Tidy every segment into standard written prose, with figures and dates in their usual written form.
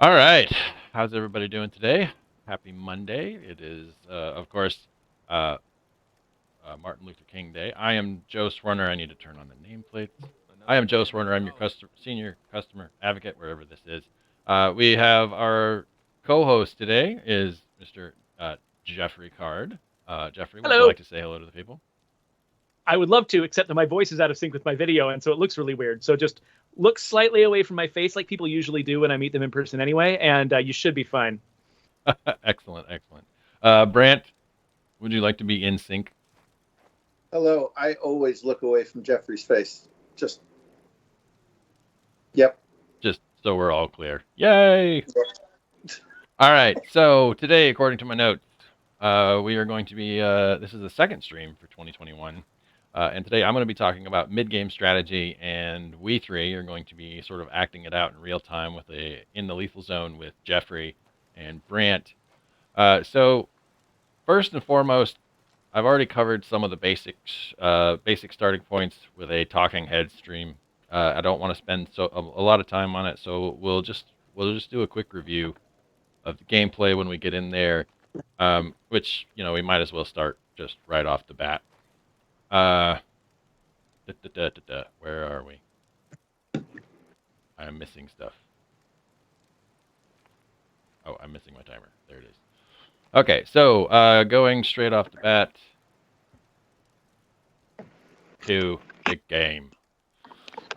All right. How's everybody doing today? Happy Monday. It is, of course, uh, Martin Luther King Day. I am Joe Swarner. I need to turn on the nameplates. I am Joe Swarner. I'm your senior customer advocate, wherever this is. We have our co-host today is Mr. Geoffrey Card. Geoffrey, would you Hello. like to say hello to the people? I would love to, except that my voice is out of sync with my video, and so it looks really weird. So just look slightly away from my face, like people usually do when I meet them in person anyway, and you should be fine. Excellent, excellent. Brant, would you like to be in sync? Hello. I always look away from Geoffrey's face. Just, yep. Just so we're all clear. Yay! All right. So today, according to my notes, we are going to be. This is the second stream for 2021, and today I'm going to be talking about mid-game strategy, and we three are going to be sort of acting it out in real time with in the lethal zone with Geoffrey and Brant. So first and foremost, I've already covered some of the basics, basic starting points with a talking head stream. I don't want to spend a lot of time on it, so we'll just do a quick review of the gameplay when we get in there, which we might as well start just right off the bat. Uh, Where are we? I'm missing stuff. Oh, I'm missing my timer. There it is. Okay, so going straight off the bat to the game.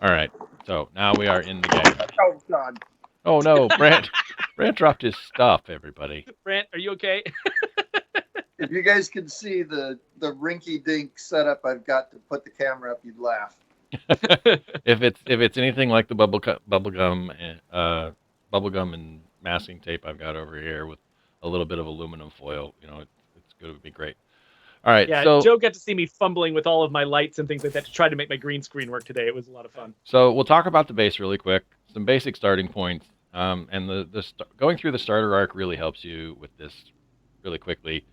All right, so now we are in the game. Oh, God. Oh no, Brant dropped his stuff. Everybody. Brant, are you okay? If you guys could see the rinky-dink setup I've got to put the camera up, you'd laugh. If it's anything like the bubblegum and masking tape I've got over here with a little bit of aluminum foil, it's going to be great. All right, Yeah, so Joe got to see me fumbling with all of my lights and things like that to try to make my green screen work today. It was a lot of fun. we'll talk about the base really quick, some basic starting points, and going through the starter arc really helps you with this really quickly.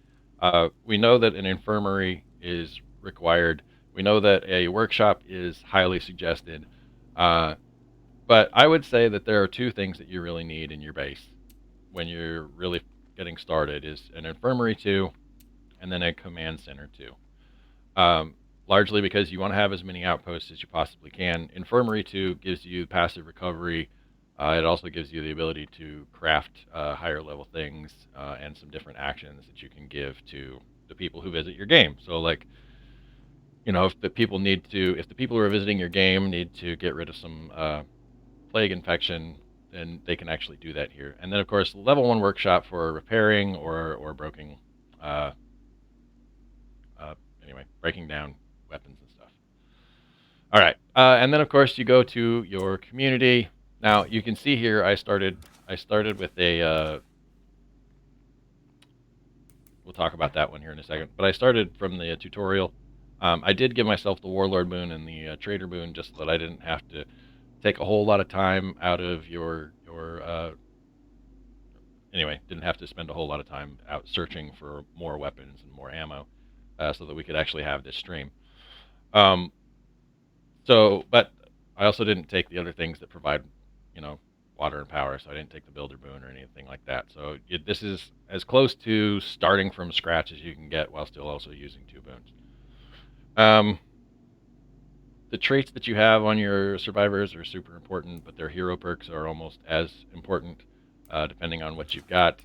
We know that an infirmary is required. We know that a workshop is highly suggested. But I would say that there are two things that you really need in your base when you're really getting started is an infirmary 2 and then a command center 2. Largely because you want to have as many outposts as you possibly can. Infirmary 2 gives you passive recovery. It also gives you the ability to craft higher level things and some different actions that you can give to the people who visit your game. So, like, if the people who are visiting your game need to get rid of some plague infection, then they can actually do that here. And then, of course, level 1 workshop for repairing or broken, uh, anyway, breaking down weapons and stuff. All right, and then of course you go to your community. Now you can see here I started with a. We'll talk about that one here in a second. But I started from the tutorial. I did give myself the Warlord boon and the Trader boon just so that I didn't have to take a whole lot of time out of your anyway, didn't have to spend a whole lot of time out searching for more weapons and more ammo, so that we could actually have this stream. Um, but I also didn't take the other things that provide, water and power. So I didn't take the builder boon or anything like that. So this is as close to starting from scratch as you can get while still also using 2 boons. The traits that you have on your survivors are super important, but their hero perks are almost as important, depending on what you've got.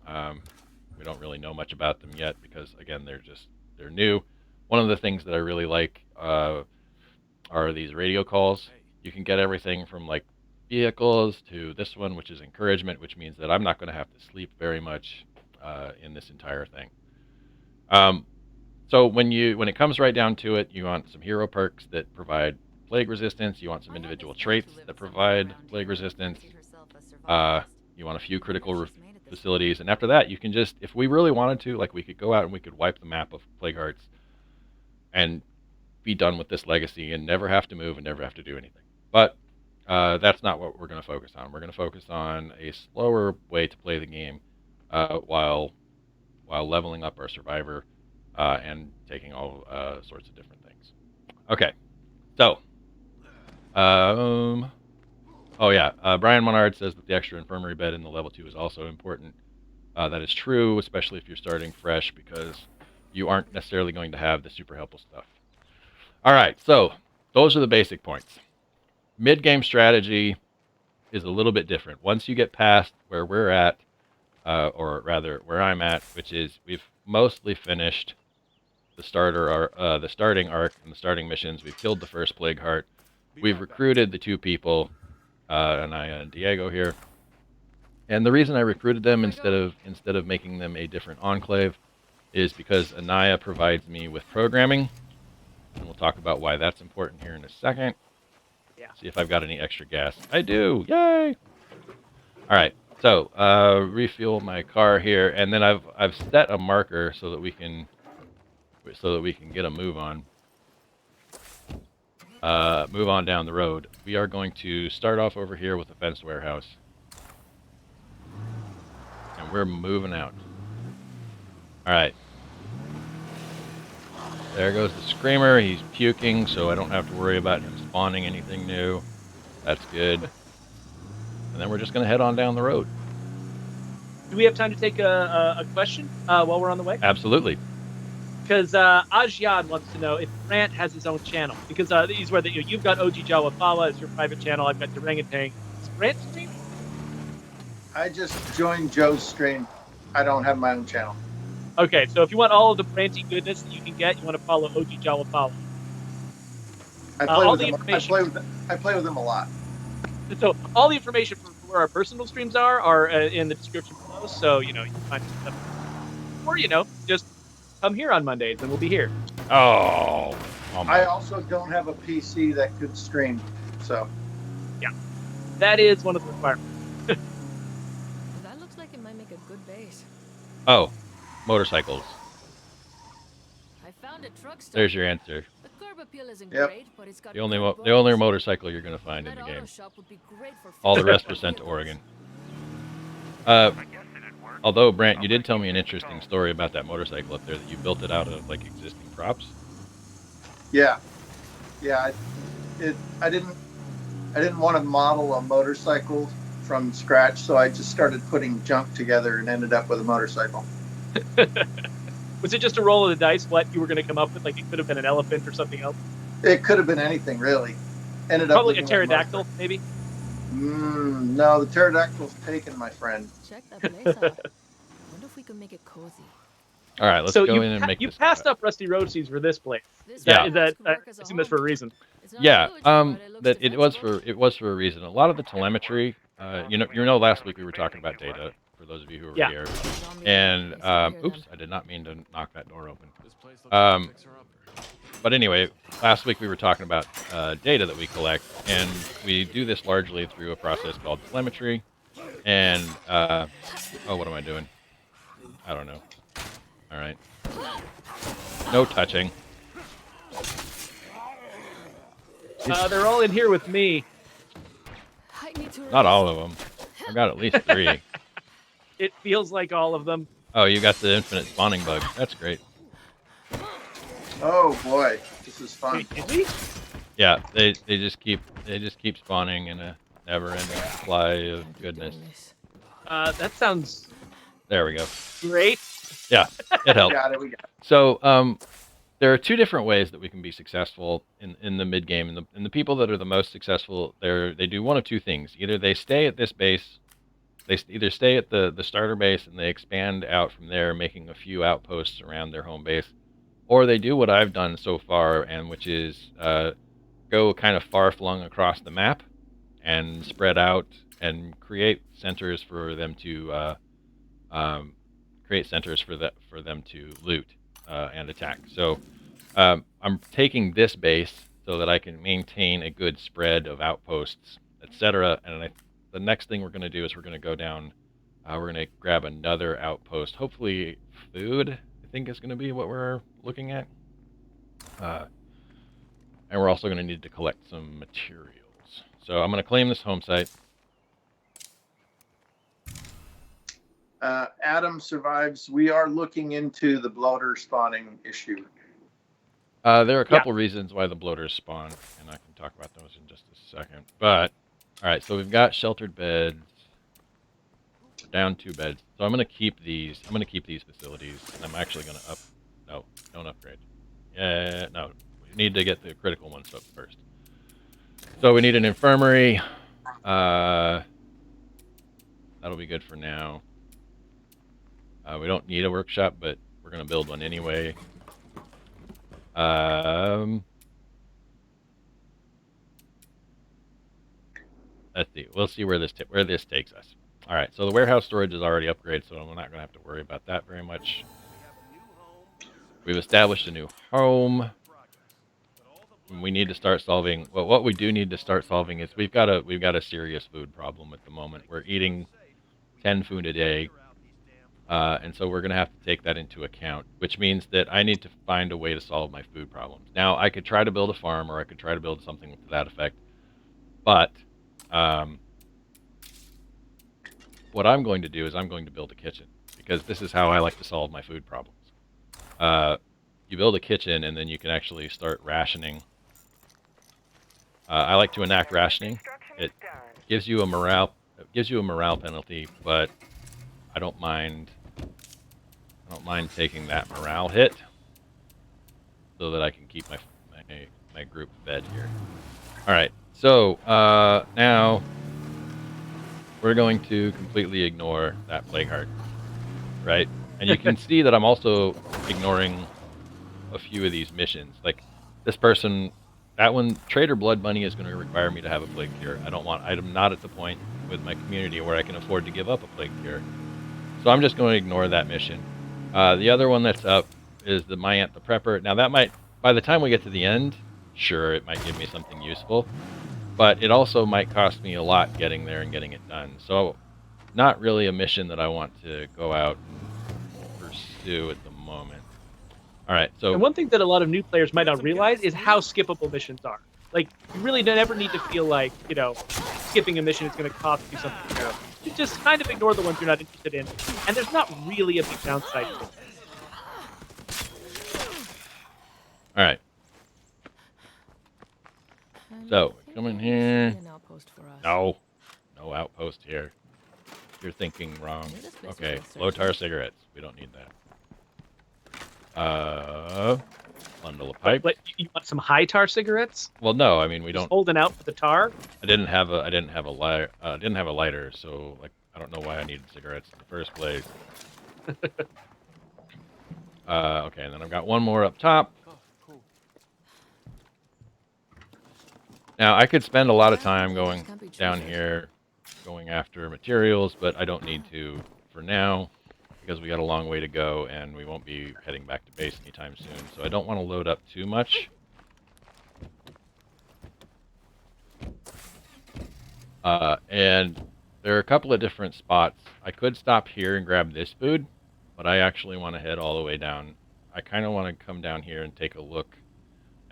We don't really know much about them yet because, again, they're new. One of the things that I really like are these radio calls. You can get everything from like vehicles to this one, which is encouragement, which means that I'm not going to have to sleep very much in this entire thing. So when it comes right down to it, you want some hero perks that provide plague resistance. You want some individual traits that provide plague resistance. You want a few critical facilities, and after that, you can just, if we really wanted to, like, we could go out and we could wipe the map of plague hearts and be done with this legacy and never have to move and never have to do anything. But that's not what we're going to focus on. We're going to focus on a slower way to play the game while leveling up our survivor and taking all sorts of different things. Okay, so oh Oh yeah, Brian Monard says that the extra infirmary bed in the level 2 is also important. That is true, especially if you're starting fresh, because you aren't necessarily going to have the super helpful stuff. All right, so those are the basic points. Mid-game strategy is a little bit different. Once you get past where we're at, or rather where I'm at, which is we've mostly finished the the starting arc and the starting missions. We've killed the first plague heart. We've recruited the 2 people, Anaya and Diego here. And the reason I recruited them instead of making them a different enclave is because Anaya provides me with programming, and we'll talk about why that's important here in a second. Yeah. See if I've got any extra gas. I do. Yay! All right. So refuel my car here, and then I've set a marker so that we can get a move on. Move on down the road. We are going to start off over here with a fenced warehouse. And we're moving out. Alright. There goes the Screamer. He's puking, so I don't have to worry about him spawning anything new. That's good. And then we're just going to head on down the road. Do we have time to take a question while we're on the way? Absolutely. Because Ajyad wants to know if Brant has his own channel. Because these were you've got OG Jawapawa as your private channel. I've got Durangutang. Is Brant stream? I just joined Joe's stream. I don't have my own channel. Okay, so if you want all of the Branty goodness that you can get, you want to follow OG Jawapawa. I play with him. I play with him a lot. So all the information for where our personal streams are in the description below. So you can find stuff. Or just come here on Mondays and we'll be here. Oh. I also don't have a PC that could stream, so. Yeah, that is one of the requirements. That looks like it might make a good base. Oh, motorcycles. I found a truck stop. There's your answer. The curb appeal isn't Yep. great, but it's got The only good the only roads. motorcycle you're going to find in That the auto game. shop would be great for All the rest were fixing sent to vehicles. Oregon. Although, Brant, you did tell me an interesting story about that motorcycle up there, that you built it out of, like, existing props. Yeah. I didn't want to model a motorcycle from scratch, so I just started putting junk together and ended up with a motorcycle. Was it just a roll of the dice what you were going to come up with? Like it could have been an elephant or something else? It could have been anything, really. Ended up Probably with a pterodactyl, maybe? No, the pterodactyl's taken, my friend. Check that place out. Wonder if we can make it cozy. All right, let's So go you in and make you this. passed up Rusty Road Seas for this place. This Yeah. Is that could work as I a assume that's for a home. reason. It's not Yeah, huge, but it looks that it was defensible. for a reason. A lot of the telemetry, last week we were talking about data. For those of you who were Yeah. here, Zombie and zombies, I hear oops, them. I did not mean to knock that door open. This place looks like a fixer-upper. But anyway, last week we were talking about data that we collect, and we do this largely through a process called telemetry. And what am I doing? I don't know. All right, no touching. They're all in here with me. I need to Not all of them. I got at least 3. It feels like all of them. Oh, you got the infinite spawning bug. That's great. Oh boy, this is fun. Wait, did we? Yeah, they just keep spawning in a never-ending supply of goodness. That sounds There we go. great. Yeah, it helps. We got it. So there are 2 different ways that we can be successful in the mid game, and the people that are the most successful, they do one of 2 things. Either they stay at this base, they either stay at the starter base and they expand out from there, making a few outposts around their home base, or they do what I've done so far, and which is go kind of far flung across the map and spread out and create centers for them to loot and attack. So I'm taking this base so that I can maintain a good spread of outposts, etc. And the next thing we're going to do is we're going to go down. We're going to grab another outpost. Hopefully, food, I think, is going to be what we're looking at. And we're also going to need to collect some materials. So I'm going to claim this home site. Adam survives. We are looking into the bloater spawning issue. There are a couple reasons why the bloaters spawn, and I can talk about those in just a second. But All right, so we've got sheltered beds. Down 2 beds. So I'm gonna keep these. I'm gonna keep these facilities. And I'm actually gonna up. No, don't upgrade. Yeah, no. We need to get the critical ones up first. So we need an infirmary. That'll be good for now. We don't need a workshop, but we're gonna build one anyway. Let's see. We'll see where this takes us. All right. So the warehouse storage is already upgraded, so we're not gonna have to worry about that very much. We've established a new home. We need to start solving. Well, what we do need to start solving is we've got a serious food problem at the moment. We're eating 10 food a day, and so we're going to have to take that into account. Which means that I need to find a way to solve my food problems. Now, I could try to build a farm, or I could try to build something to that effect. But what I'm going to do is I'm going to build a kitchen, because this is how I like to solve my food problems. You build a kitchen, and then you can actually start rationing. I like to enact rationing. It gives you a morale penalty, but I don't mind taking that morale hit, so that I can keep my group fed here. All right, so now we're going to completely ignore that plague heart, right? And you can see that I'm also ignoring a few of these missions. Like this person, that one, Trader Blood Bunny, is going to require me to have a plague cure. I'm not at the point with my community where I can afford to give up a plague cure. So I'm just going to ignore that mission. The other one that's up is the My Aunt the Prepper. Now that might, by the time we get to the end, sure, it might give me something useful, but it also might cost me a lot getting there and getting it done. So not really a mission that I want to go out and pursue at the moment. All right, so... And one thing that a lot of new players might not realize is how skippable missions are. Like, you really never need to feel like, skipping a mission is going to cost you something terrible. You just kind of ignore the ones you're not interested in, and there's not really a big downside to it. All right. So, come in here. No outpost here. You're thinking wrong. Okay, low tar cigarettes. We don't need that. Bundle of pipe. But you want some high tar cigarettes? Well, no. I mean, we don't. Just holding out for the tar. I didn't have a lighter, so like I don't know why I needed cigarettes in the first place. Okay, and then I've got one more up top. Now I could spend a lot of time going down here, going after materials, but I don't need to for now, because we got a long way to go and we won't be heading back to base anytime soon. So I don't want to load up too much. And there are a couple of different spots. I could stop here and grab this food, but I actually want to head all the way down. I kind of want to come down here and take a look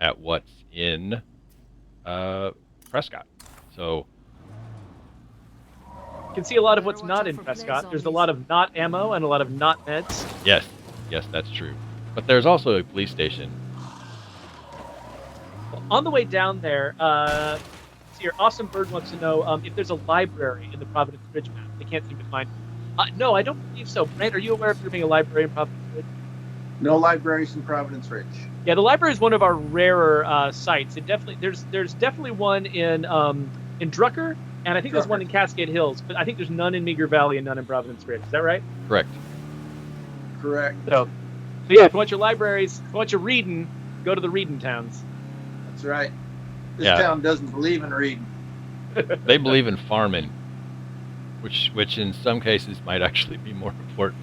at what's in Prescott. So you can see a lot of what's not in Prescott. There's a lot of not ammo and a lot of not meds. Yes, that's true. But there's also a police station. Well, on the way down there, your awesome bird wants to know if there's a library in the Providence Ridge map. They can't seem to find it. No, I don't believe so. Brant, are you aware of there being a library in Providence Ridge? No libraries in Providence Ridge. Yeah, the library is one of our rarer sites. It definitely there's definitely one in Drucker, and I think there's one in Cascade Hills, but I think there's none in Meager Valley and none in Providence Ridge. Is that right? Correct. So yeah, if you want your libraries, if you want your reading, go to the reading towns. That's right. This town doesn't believe in reading. They believe in farming, which in some cases might actually be more important.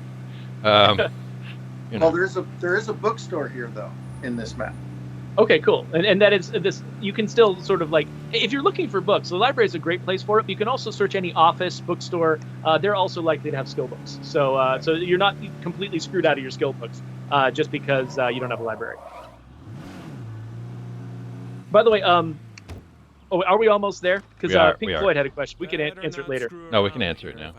Well, there is a bookstore here though in this map. Okay, cool. And that is this. You can still sort of like, if you're looking for books, the library is a great place for it. But you can also search any office, bookstore. They're also likely to have skill books. So so you're not completely screwed out of your skill books just because you don't have a library. By the way, are we almost there? Because Pink Floyd had a question. We can answer it later. No, we can answer it now.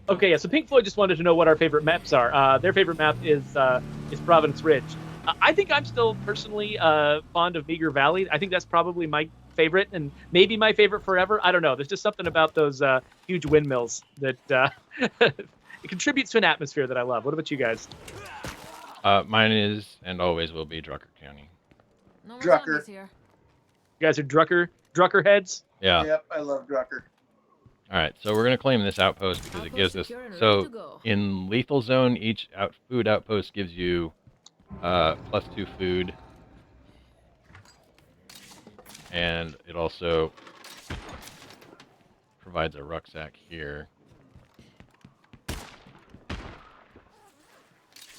Okay, yeah. So Pink Floyd just wanted to know what our favorite maps are. Their favorite map is Providence Ridge. I think I'm still personally fond of Meager Valley. I think that's probably my favorite, and maybe my favorite forever. I don't know. There's just something about those huge windmills that it contributes to an atmosphere that I love. What about you guys? Mine is and always will be Drucker County. No more Drucker. zombies here. You guys are Drucker heads. Yeah. Yep, I love Drucker. All right, so we're going to claim this outpost because it gives us... secure and ready So to go. in lethal zone, each food outpost gives you +2 food. And it also provides a rucksack here.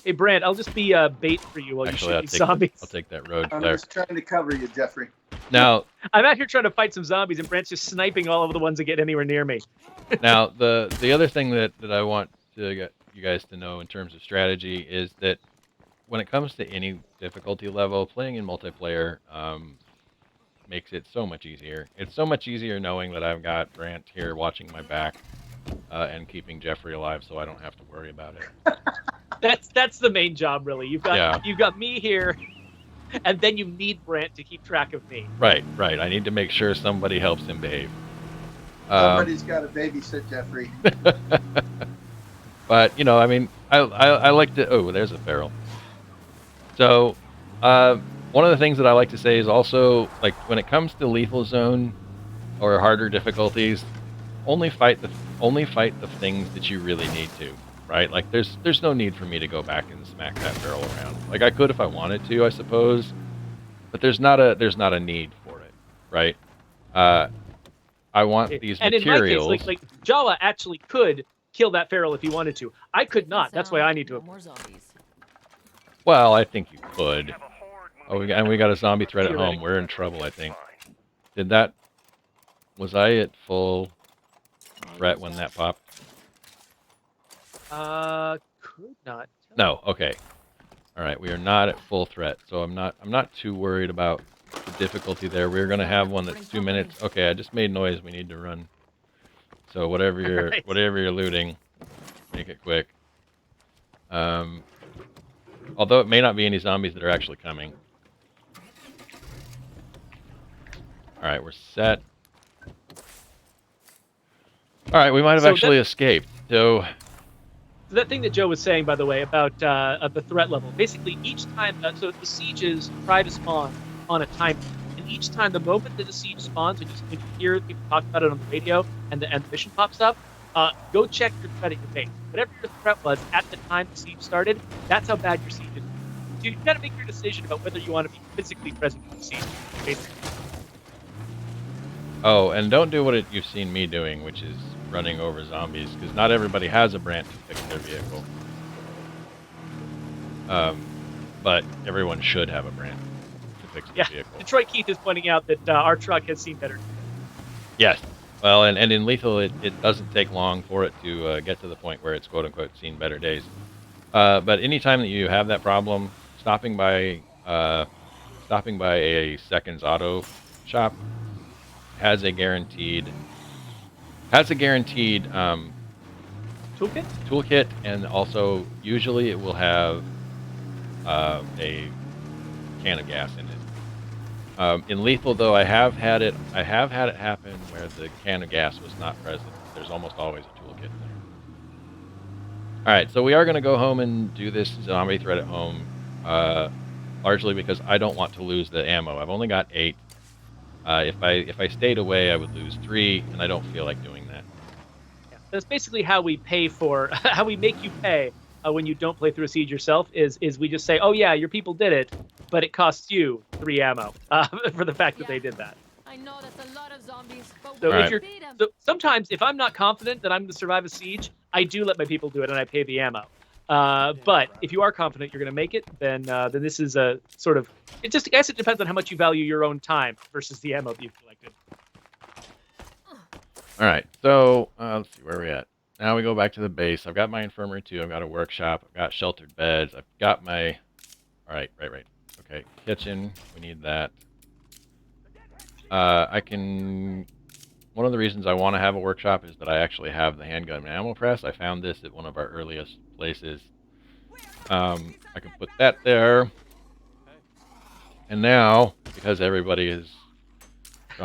Hey, Brant, I'll just be bait for you while Actually, you shoot these zombies. I'll take that road I'm there. just trying to cover you, Geoffrey. Now, I'm out here trying to fight some zombies, and Brant's just sniping all of the ones that get anywhere near me. now the other thing that I want to get you guys to know in terms of strategy is that when it comes to any difficulty level, playing in multiplayer makes it so much easier. It's so much easier knowing that I've got Brant here watching my back and keeping Geoffrey alive, so I don't have to worry about it. That's the main job, really. You've got me here, and then you need Brant to keep track of me. Right. I need to make sure somebody helps him behave. Somebody's got to babysit Geoffrey. But you know, I mean, I like to. Oh, there's a feral. So, one of the things that I like to say is also, like, when it comes to lethal zone or harder difficulties, only fight the things that you really need to. Right? Like, there's no need for me to go back and smack that feral around. Like, I could if I wanted to, I suppose, but there's not a need for it. Right? I want these and materials. in my case, like Jawa actually could kill that feral if he wanted to. I could not. That's why I need to. No more zombies. Well, I think you could. Oh, we got a zombie threat at You're home. right. We're in trouble, I think. Was I at full threat when that popped? Could not. No. Okay. All right. We are not at full threat, so I'm not too worried about the difficulty there. We're gonna have one that's 2 minutes. Okay, I just made noise. We need to run. So whatever you're looting, make it quick. Although it may not be any zombies that are actually coming. All right, we're set. All right, we might have actually escaped. So that thing that Joe was saying, by the way, about the threat level. Basically, each time, so the sieges try to spawn on a timer, and each time, the moment that the siege spawns, when you hear people talk about it on the radio, and the mission pops up, go check your threat at your base. Whatever your threat was at the time the siege started, that's how bad your siege is. So you've got to make your decision about whether you want to be physically present in the siege, basically. Oh, and don't do what you've seen me doing, which is running over zombies, because not everybody has a Brant to fix their vehicle. But everyone should have a Brant to fix their vehicle. Detroit Keith is pointing out that our truck has seen better. Yes. Well, and in lethal, it doesn't take long for it to get to the point where it's quote-unquote seen better days. But anytime that you have that problem, stopping by a Seconds Auto shop has a guaranteed toolkit, and also usually it will have a can of gas in it. In lethal, though, I have had it happen where the can of gas was not present. There's almost always a toolkit there. All right, so we are going to go home and do this zombie threat at home, largely because I don't want to lose the ammo. I've only got 8. If I stayed away, I would lose 3, and I don't feel like doing that. Yeah. That's basically how we pay for, how we make you pay when you don't play through a siege yourself. Is we just say, oh yeah, your people did it, but it costs you 3 ammo for the fact that they did that. I know that's a lot of zombies, but So we if you're, beat 'em. so sometimes if I'm not confident that I'm going to survive a siege, I do let my people do it and I pay the ammo. But if you are confident you're going to make it, then this is a sort of, I guess it depends on how much you value your own time versus the ammo that you've collected. All right, so let's see where we're at. Now we go back to the base. I've got my infirmary too. I've got a workshop. I've got sheltered beds. I've got my, all right, right. Okay, kitchen. We need that. One of the reasons I want to have a workshop is that I actually have the handgun and ammo press. I found this at one of our earliest places. I can put that there. And now, because everybody is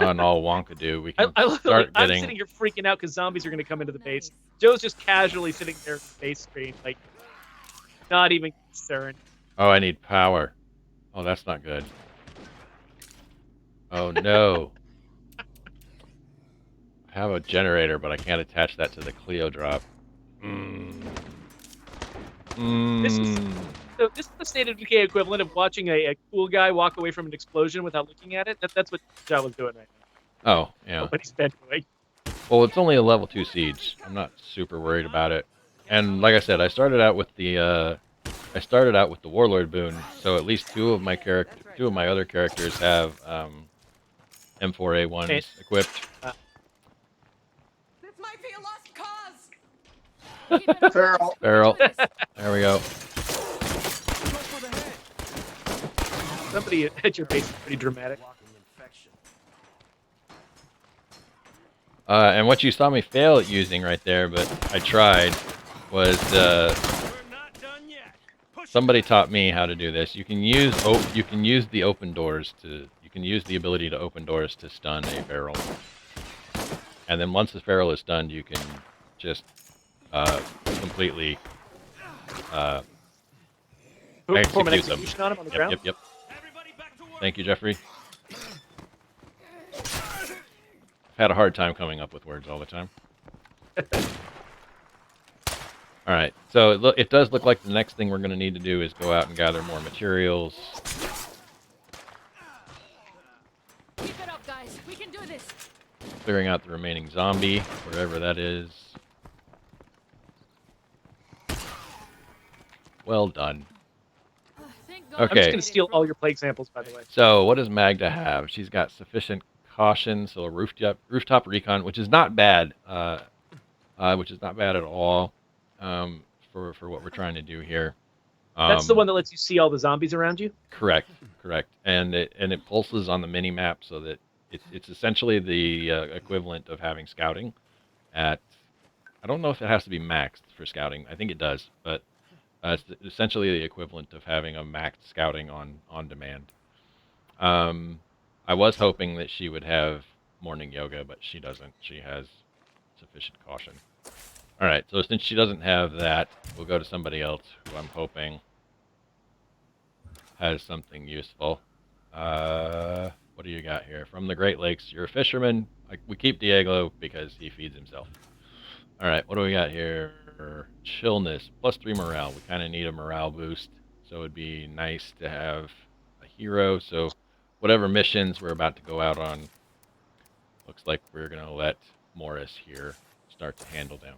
gone all wonkadoo, we can I'm start getting. sitting here freaking out because zombies are going to come into the base. Joe's just casually sitting there in the base screen, like not even concerned. Oh, I need power. Oh, that's not good. Oh no. I have a generator, but I can't attach that to the Clio drop. This is so this is the state of decay equivalent of watching a cool guy walk away from an explosion without looking at it. That's what Joe was doing right now. Oh, yeah. What he's been doing. Well, it's only a level 2 siege. I'm not super worried about it. And like I said, I started out with the Warlord boon, so at least two of my other characters have M4A1s equipped. This might be a lost cause. Feral. Barrel. There we go. Somebody at your base is pretty dramatic. And what you saw me fail at using right there, but I tried, was somebody taught me how to do this. You can use the open doors to use the ability to open doors to stun a feral, and then once the feral is stunned, you can just completely Perform an execute them. execution on him on the ground. Yep. Thank you, Geoffrey. Had a hard time coming up with words all the time. All right, so it does look like the next thing we're going to need to do is go out and gather more materials. Keep it up, guys. We can do this. Clearing out the remaining zombie, wherever that is. Well done. Thank God. Okay. I'm just going to steal all your plague samples, by the way. So what does Magda have? She's got sufficient caution, so a rooftop recon, which is not bad, which is not bad at all, for what we're trying to do here. That's the one that lets you see all the zombies around you. Correct, and it pulses on the mini map, so that it's essentially the equivalent of having scouting. I don't know if it has to be maxed for scouting. I think it does, but it's essentially the equivalent of having a maxed scouting on demand. I was hoping that she would have morning yoga, but she doesn't. She has sufficient caution. All right, so since she doesn't have that, we'll go to somebody else who I'm hoping has something useful. What do you got here? From the Great Lakes, you're a fisherman. We keep Diego because he feeds himself. All right, what do we got here? Chillness, +3 morale. We kind of need a morale boost, so it'd be nice to have a hero. So whatever missions we're about to go out on, looks like we're going to let Morris here start to handle them.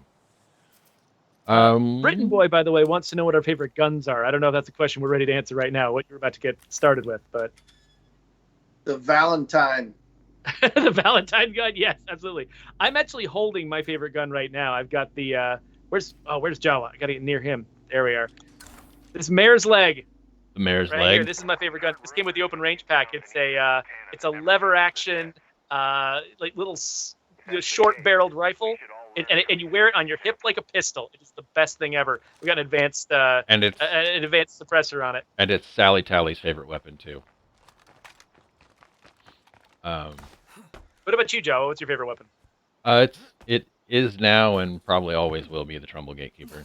Britain Boy, by the way, wants to know what our favorite guns are. I don't know if that's a question we're ready to answer right now, what you're about to get started with, but... The Valentine. The Valentine gun? Yes, absolutely. I'm actually holding my favorite gun right now. I've got the... where's Jawa? I got to get near him. There we are. This Mare's Leg. The Mare's Right Leg. here. This is my favorite gun. This came with the open range pack. It's a lever action, like little short-barreled rifle. And you wear it on your hip like a pistol. It is the best thing ever. We got an advanced and it's an advanced suppressor on it. And it's Sally Tally's favorite weapon too. What about you, Joe? What's your favorite weapon? It is now and probably always will be the Trumbull Gatekeeper.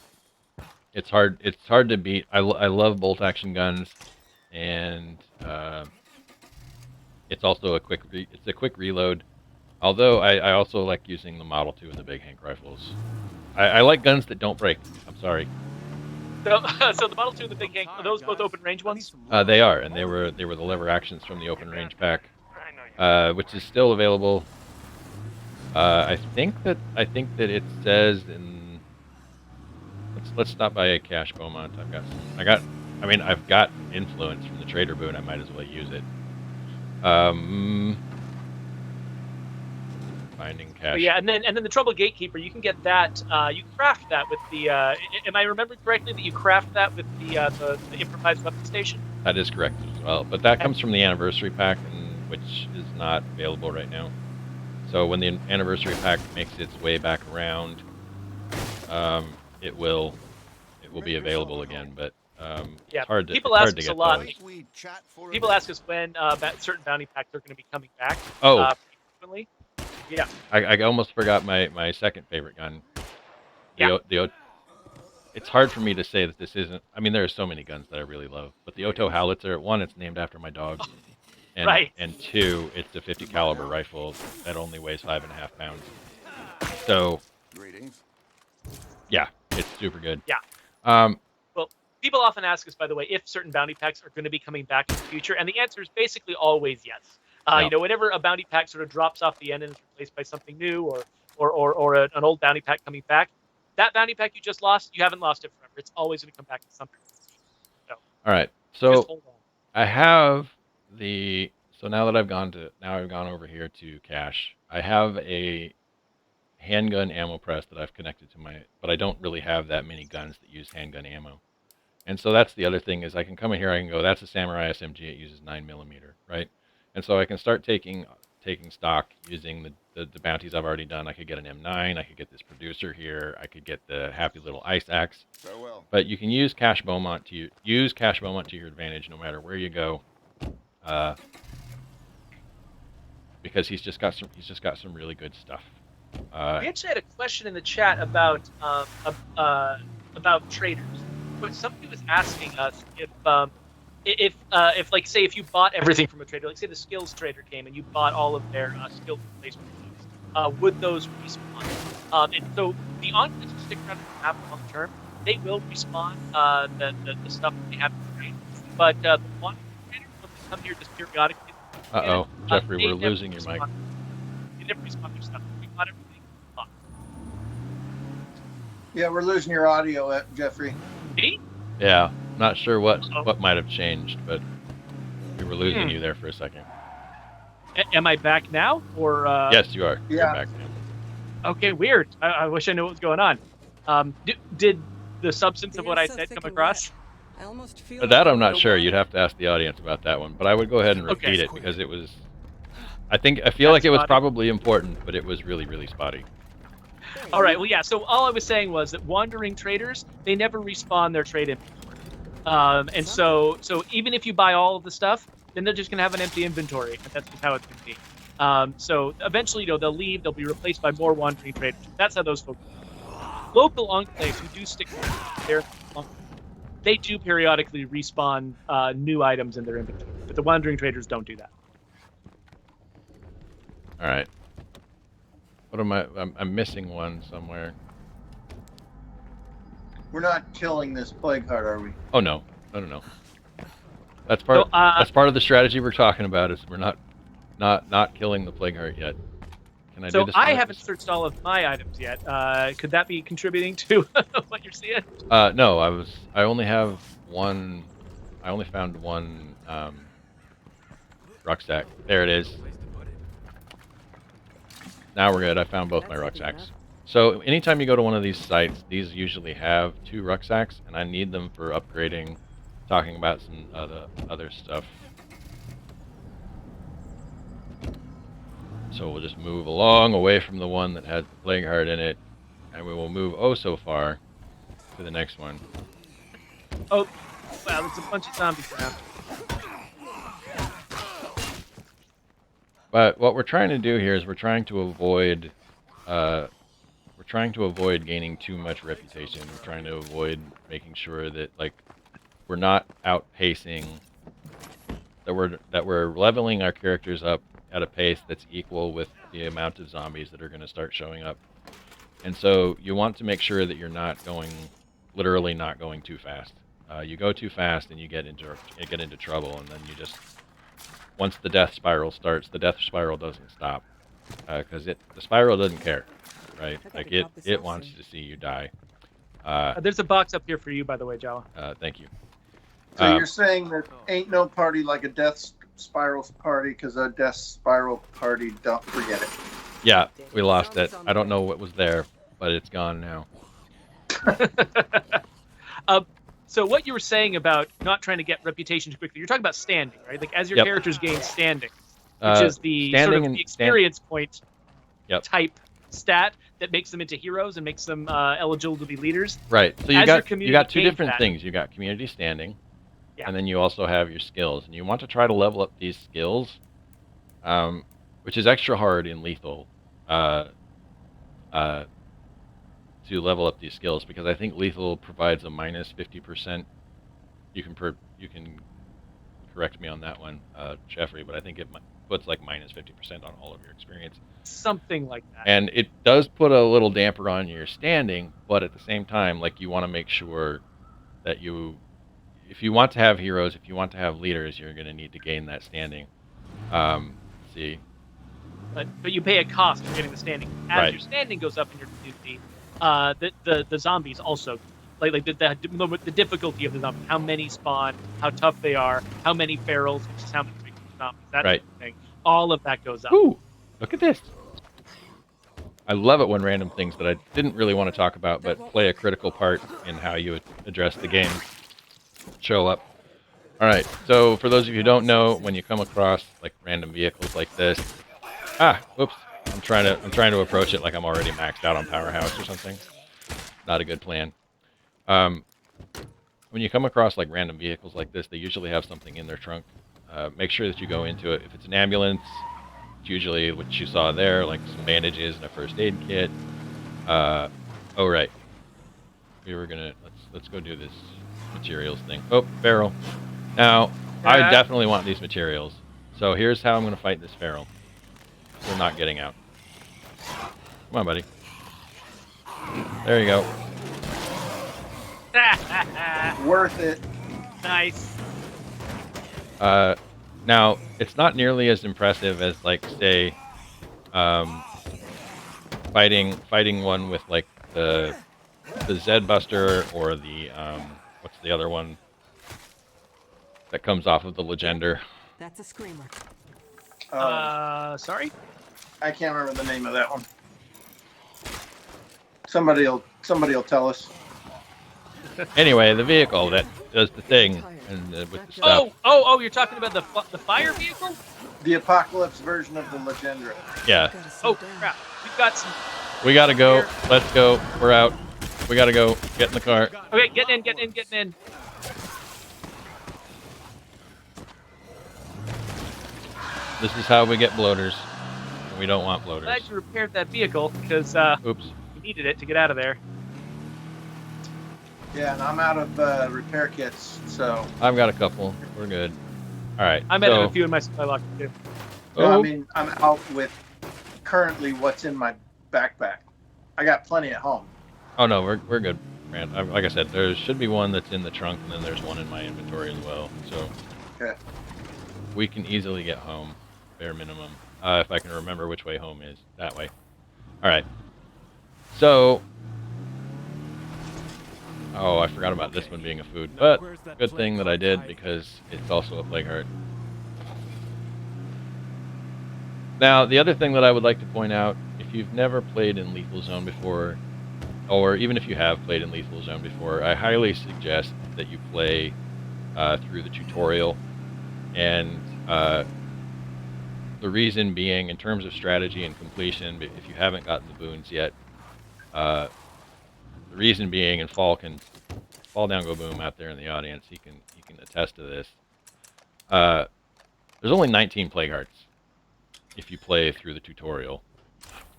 It's hard to beat. I love bolt action guns, and it's also a quick reload. Although I also like using the Model 2 and the Big Hank rifles. I like guns that don't break. I'm sorry. So the Model 2 and the Big Hank, are those both open range ones? They are, and they were the lever actions from the open range pack, which is still available. I think that it says in. Let's stop by a cache Beaumont. I've got influence from the Trader Boon. I might as well use it. Finding cache. But yeah, and then the Trumbull Gatekeeper, you can get that. You craft that with the. Am I remembering correctly that you craft that with the improvised weapon station? That is correct as well, but that comes from the anniversary pack, which is not available right now. So when the anniversary pack makes its way back around, it will be available again. But Yeah, it's hard to people ask to us get a lot. those. People ask us when certain bounty packs are going to be coming back. Oh, frequently. Yeah. I almost forgot my second favorite gun. Yeah. It's hard for me to say that this isn't. I mean, there are so many guns that I really love, but the Otto Howitzer. One, it's named after my dog, and Right. and two, it's a 50 caliber rifle that only weighs 5.5 pounds. So Greetings. yeah, it's super good. Yeah. Well, people often ask us, by the way, if certain bounty packs are going to be coming back in the future, and the answer is basically always yes. Yeah. Whenever a bounty pack sort of drops off the end and is replaced by something new, or an old bounty pack coming back, that bounty pack you just lost, you haven't lost it forever. It's always going to come back to something. So All right. just So hold on. I have the. So now that I've gone over here to cache, I have a handgun ammo press that I've connected to but I don't really have that many guns that use handgun ammo. And so that's the other thing is I can come in here, I can go, that's a Samurai SMG, it uses 9mm, right? And so I can start taking stock using the bounties I've already done. I could get an M9, I could get this producer here, I could get the happy little ice axe. Farewell. But you can use Cache Beaumont to your advantage no matter where you go, because he's just got some really good stuff. We actually had a question in the chat about traders. But somebody was asking us if like say if you bought everything from a trader, like say the skills trader came and you bought all of their skill replacement books, would those respawn? And so the on-clays who stick around and have long term, they will respawn the stuff that they have to trade. But the one trader will come here just periodically. Geoffrey, They we're never losing your mic. respawn. They never respawn their stuff. We bought everything. Yeah, we're losing your audio, Geoffrey. Me? Yeah, not sure what Uh-oh. might have changed, but we were losing you there for a second. Am I back now? Or Yes, you are. Yeah. You're back now. Okay, weird. I wish I knew what was going on. Did the substance of what I said come across? I almost feel That like I'm not the sure. water. You'd have to ask the audience about that one. But I would go ahead and Okay. repeat it because it was. I feel like it was spotty. probably important, but it was really, really spotty. All right. Well, yeah. So all I was saying was that wandering traders, they never respawn their trade inventory. And so even if you buy all of the stuff, then they're just gonna have an empty inventory, and that's just how it's gonna be. So eventually, they'll leave. They'll be replaced by more wandering traders. That's how those folks. Local enclaves who do stick there, they do periodically respawn new items in their inventory, but the wandering traders don't do that. All right. What am I? I'm missing one somewhere. We're not killing this plague heart, are we? Oh no. That's part. That's part of the strategy we're talking about. Is we're not killing the plague heart yet. Can I do So this? I haven't searched all of my items yet. Could that be contributing to what you're seeing? No, I only have one. I only found one rucksack. There it is. Now we're good. I found both my rucksacks. So anytime you go to one of these sites, these usually have 2 rucksacks, and I need them for upgrading. Talking about some other stuff. So we'll just move along away from the one that has the plague heart in it, and we will move so far to the next one. Oh, wow, there's a bunch of zombies around. But what we're trying to do here is we're trying to avoid gaining too much reputation. We're trying to avoid making sure that we're not outpacing, that we're leveling our characters up at a pace that's equal with the amount of zombies that are going to start showing up. And so you want to make sure that you're literally not going too fast. You go too fast and you get into trouble, and then you just, once the death spiral starts, the death spiral doesn't stop, because the spiral doesn't care, right? Like it wants to see you die. There's a box up here for you, by the way, Jawa. Thank you. So you're saying there ain't no party like a death spiral party, because a death spiral party, don't forget it. Yeah, we lost it. I don't know what was there, but it's gone now. So what you were saying about not trying to get reputation too quickly, you're talking about standing, right? Like as your Yep. characters gain standing, which is the sort standing of and the experience point Yep. type stat that makes them into heroes and makes them eligible to be leaders. Right. So As you your got community two gains different that- things. You got community standing, Yeah. and then you also have your skills, and you want to try to level up these skills. which is extra hard in lethal uh, uh, to level up these skills, because I think lethal provides a minus 50%. You can correct me on that one, Geoffrey, but I think it puts like minus 50% on all of your experience. Something like that. And it does put a little damper on your standing, but at the same time, like, you want to make sure that if you want to have heroes, if you want to have leaders, you're going to need to gain that standing. Let's see. But you pay a cost for getting the standing. As Right. your standing goes up in your community, the zombies also, like the difficulty of the zombies, how many spawn, how tough they are, how many ferals, which is how many zombies, that Right. sort of thing. All of that goes up. Ooh, look at this. I love it when random things that I didn't really want to talk about but play a critical part in how you address the game show up. All right, so for those of you who don't know, when you come across like random vehicles like this, whoops, I'm trying to approach it like I'm already maxed out on Powerhouse or something. Not a good plan. When you come across like random vehicles like this, they usually have something in their trunk. Make sure that you go into it. If it's an ambulance, it's usually what you saw there, like some bandages and a first aid kit. Oh right, we were gonna let's go do this materials thing. Oh, feral. Now I definitely want these materials. So here's how I'm gonna fight this feral. We're not getting out. Come on, buddy. There you go. Worth it. Nice. Now it's not nearly as impressive as, like, say, fighting one with like the Zed Buster or the what's the other one that comes off of the Legender? That's a screamer. Sorry? I can't remember the name of that one. Somebody'll tell us. Anyway, the vehicle that does the thing and with the stuff. Oh! You're talking about the fire vehicle? The Apocalypse version of the Legendre. Yeah. Oh crap! We've got some. We gotta go. Let's go. We're out. We gotta go. Get in the car. Okay, getting in. This is how we get bloaters. We don't want bloaters. Glad you repaired that vehicle because Oops. we needed it to get out of there. Yeah, and I'm out of repair kits, so. I've got a couple. We're good. All right. I'm out of a few in my supply locker too. No, I mean, I'm out with currently what's in my backpack. I got plenty at home. Oh no, we're good, Brant. Like I said, there should be one that's in the trunk, and then there's one in my inventory as well. So Okay. we can easily get home, bare minimum. If I can remember which way home is, that way. All right. So, oh, I forgot about this one being a food, but good thing that I did because it's also a plague heart. Now, the other thing that I would like to point out, if you've never played in Lethal Zone before, or even if you have played in Lethal Zone before, I highly suggest that you play through the tutorial. And the reason being, in terms of strategy and completion, if you haven't gotten the boons yet, the reason being, and Fall Down Go Boom out there in the audience, he can attest to this. There's only 19 plague hearts if you play through the tutorial.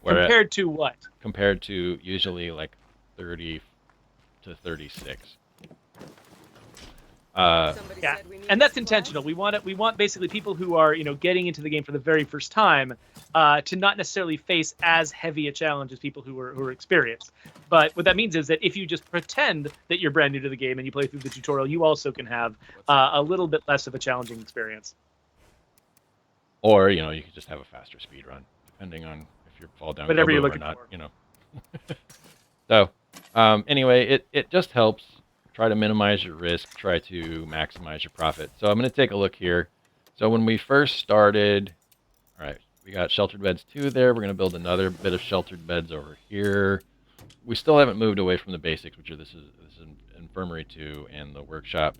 Compared to what? Compared to usually like 30 to 36. Yeah, and that's intentional. We want basically people who are getting into the game for the very first time to not necessarily face as heavy a challenge as people who are experienced. But what that means is that if you just pretend that you're brand new to the game and you play through the tutorial, you also can have a little bit less of a challenging experience. Or you could just have a faster speed run, depending on if you fall down Whatever you're or looking not. for. So anyway, it just helps. Try to minimize your risk, try to maximize your profit. So I'm going to take a look here. So when we first started, all right, we got sheltered beds 2 there. We're going to build another bit of sheltered beds over here. We still haven't moved away from the basics, which are this is infirmary 2 and the workshop.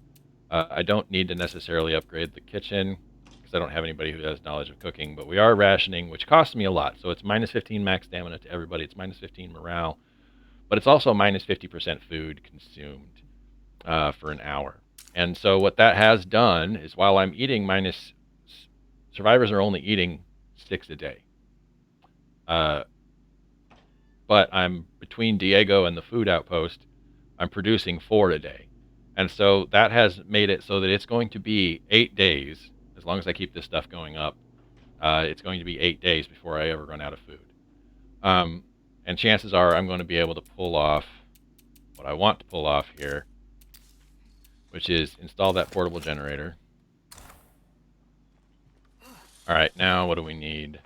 I don't need to necessarily upgrade the kitchen because I don't have anybody who has knowledge of cooking, but we are rationing, which costs me a lot. So it's minus 15 max stamina to everybody. It's minus 15 morale, but it's also minus 50% food consumed for an hour. And so what that has done is, while I'm eating survivors are only eating 6 a day. But I'm between Diego and the food outpost, I'm producing 4 a day. And so that has made it so that it's going to be 8 days, as long as I keep this stuff going up. It's going to be 8 days before I ever run out of food. And chances are I'm going to be able to pull off what I want to pull off here, which is install that portable generator. All right, now what do we need?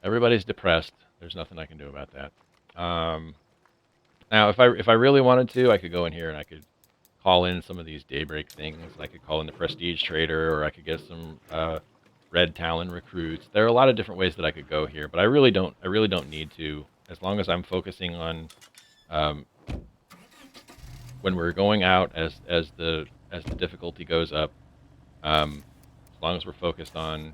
Everybody's depressed. There's nothing I can do about that. Now, if I really wanted to, I could go in here and I could call in some of these daybreak things. I could call in the prestige trader, or I could get some red talon recruits. There are a lot of different ways that I could go here, but I really don't need to. As long as I'm focusing on when we're going out as the difficulty goes up. As long as we're focused on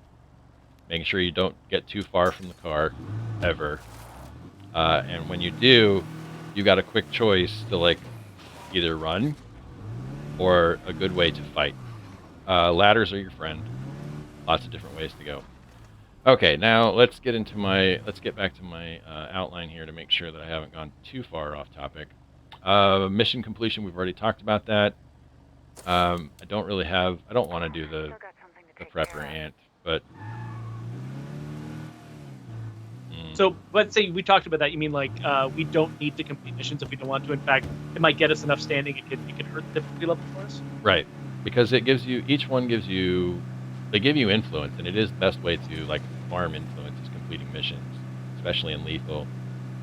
making sure you don't get too far from the car, ever. And when you do, you got a quick choice to like either run or a good way to fight. Ladders are your friend. Lots of different ways to go. Okay, now let's get back to my outline here to make sure that I haven't gone too far off topic. Mission completion, we've already talked about that. I don't want to do the prepper ant, but So let's say we talked about that. You mean like we don't need to complete missions if we don't want to. In fact, it might get us enough standing. It could hurt the difficulty level for us. Right, because each one gives you influence, and it is the best way to like farm influence is completing missions, especially in lethal.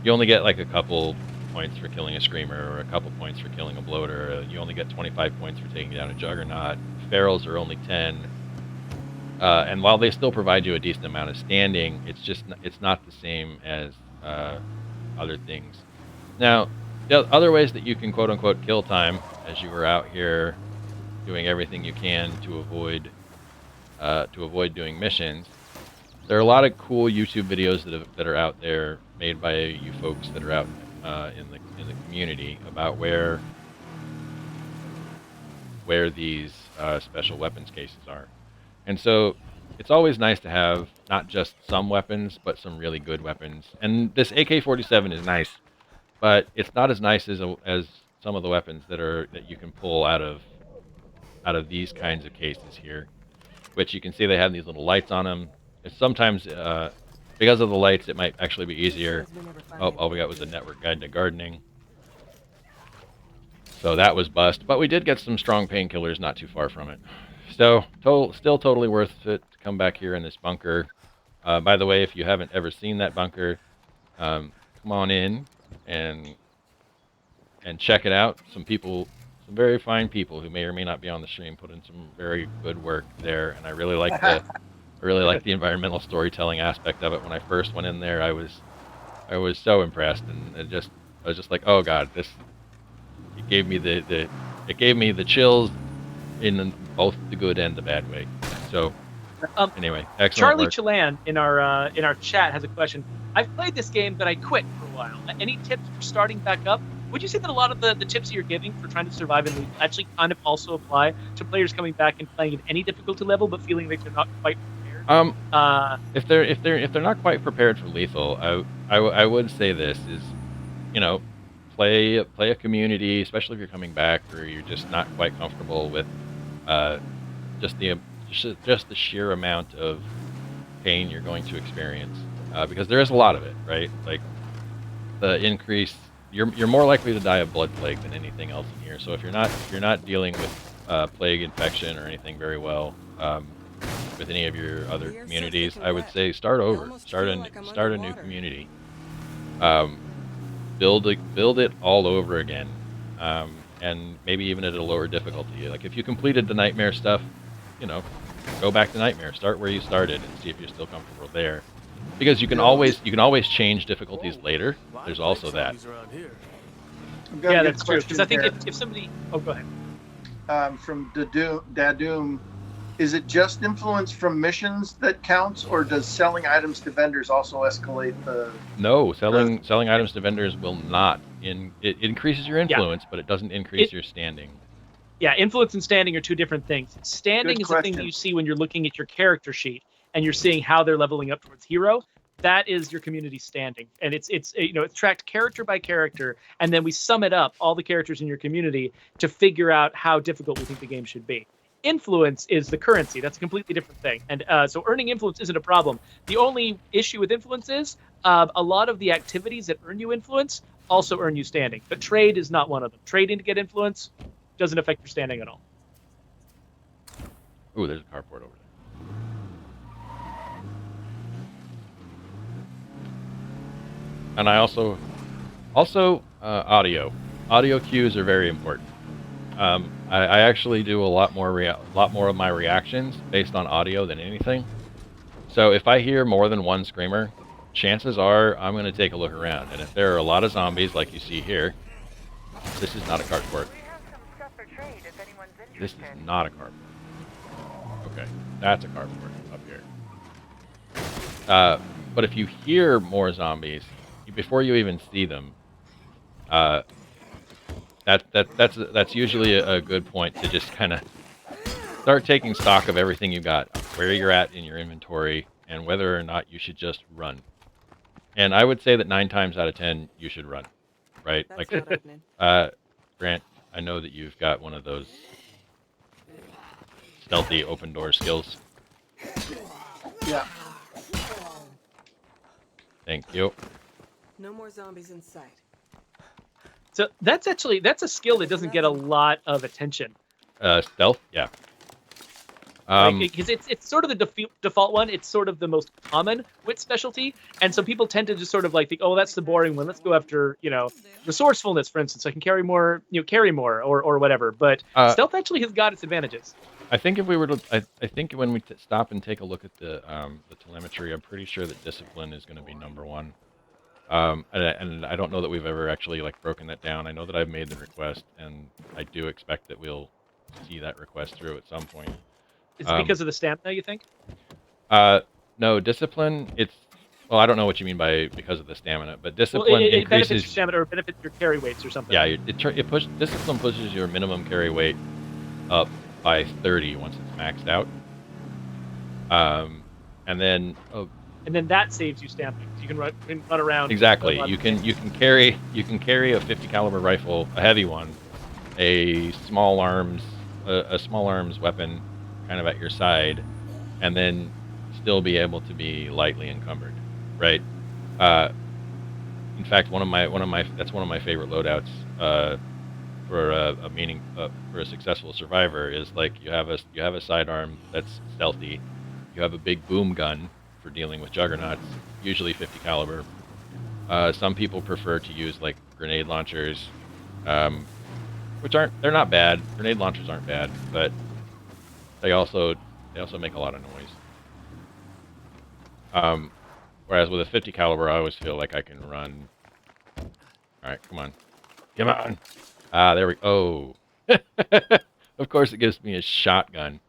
You only get like a couple points for killing a screamer, or a couple points for killing a bloater. You only get 25 points for taking down a juggernaut. Ferals are only 10. And while they still provide you a decent amount of standing, it's not the same as other things. Now, the other ways that you can quote unquote kill time as you were out here doing everything you can to avoid doing missions. There are a lot of cool YouTube videos that are out there made by you folks that are out in the community about where these special weapons cases are. And so it's always nice to have not just some weapons, but some really good weapons. And this AK-47 is nice, but it's not as nice as some of the weapons that you can pull out of these kinds of cases here, which you can see they have these little lights on them. It's sometimes because of the lights, it might actually be easier. Oh, all we got was a network guide to gardening. So that was bust, but we did get some strong painkillers not too far from it. So, still totally worth it to come back here in this bunker. By the way, if you haven't ever seen that bunker, come on in and check it out. Some very fine people who may or may not be on the stream put in some very good work there, and I really like the environmental storytelling aspect of it. When I first went in there, I was so impressed, and I was just like, oh god, it gave me the chills in both the good and the bad way. So anyway, excellent Charlie work. Chilan in our chat has a question. I've played this game, but I quit for a while. Any tips for starting back up? Would you say that a lot of the tips that you're giving for trying to survive in lethal actually kind of also apply to players coming back and playing at any difficulty level, but feeling like they're not quite prepared? If they're not quite prepared for lethal, I would say this is, play a community, especially if you're coming back or you're just not quite comfortable with just the sheer amount of pain you're going to experience, because there is a lot of it, right? Like the increase, you're more likely to die of blood plague than anything else in here. So if you're not dealing with plague infection or anything very well with any of your other communities, I would say start over, start a new community, build it all over again. And maybe even at a lower difficulty. Like if you completed the nightmare stuff, go back to nightmare. Start where you started and see if you're still comfortable there. Because you can always change difficulties later. There's also that. Yeah, that's true. Because I think if somebody, go ahead. From Dadoom, is it just influence from missions that counts, or does selling items to vendors also escalate the? No, selling items to vendors will not. It increases your influence, but it doesn't increase your standing. Yeah, influence and standing are two different things. Standing is the thing that you see when you're looking at your character sheet. and you're seeing how they're leveling up towards hero, that is your community standing. And it's tracked character by character, and then we sum it up, all the characters in your community, to figure out how difficult we think the game should be. Influence is the currency. That's a completely different thing. And so earning influence isn't a problem. The only issue with influence is a lot of the activities that earn you influence also earn you standing. But trade is not one of them. Trading to get influence doesn't affect your standing at all. Ooh, there's a carport over there. And I also audio. Audio cues are very important. I actually do a lot more of my reactions based on audio than anything. So if I hear more than one screamer, chances are I'm going to take a look around. And if there are a lot of zombies like you see here, this is not a carport. This is not a carport. Okay, that's a carport up here. But if you hear more zombies before you even see them, that's usually a good point to just kind of start taking stock of everything you got, where you're at in your inventory, and whether or not you should just run. And I would say that 9 times out of 10 you should run, right? That's Like, not opening. Brant, I know that you've got one of those stealthy open door skills. Yeah. Thank you. No more zombies in sight. So that's a skill that doesn't get a lot of attention. Stealth, yeah. Because it's sort of the default one. It's sort of the most common wit specialty, and so people tend to just sort of like think, oh, that's the boring one. Let's go after resourcefulness, for instance. I can carry more, carry more, or whatever. But stealth actually has got its advantages. I think if we were to, I think when we stop and take a look at the telemetry, I'm pretty sure that discipline is going to be number 1. And I don't know that we've ever actually broken that down. I know that I've made the request, and I do expect that we'll see that request through at some point. Is it because of the stamina, you think? No, discipline. Well, I don't know what you mean by because of the stamina, but discipline Well, it benefits increases your stamina or benefits your carry weights or something. Yeah, discipline pushes your minimum carry weight up by 30 once it's maxed out. And then that saves you stamina. You can run around. Exactly. You can carry a 50 caliber rifle, a heavy one, a small arms weapon, kind of at your side, and then still be able to be lightly encumbered, right? In fact, that's one of my favorite loadouts for a successful survivor is you have a sidearm that's stealthy, you have a big boom gun for dealing with juggernauts, usually 50 caliber. Some people prefer to use grenade launchers, which they're not bad. Grenade launchers aren't bad, but they also make a lot of noise. Whereas with a 50 caliber, I always feel like I can run. All right, come on. There we go. Oh. Of course, it gives me a shotgun.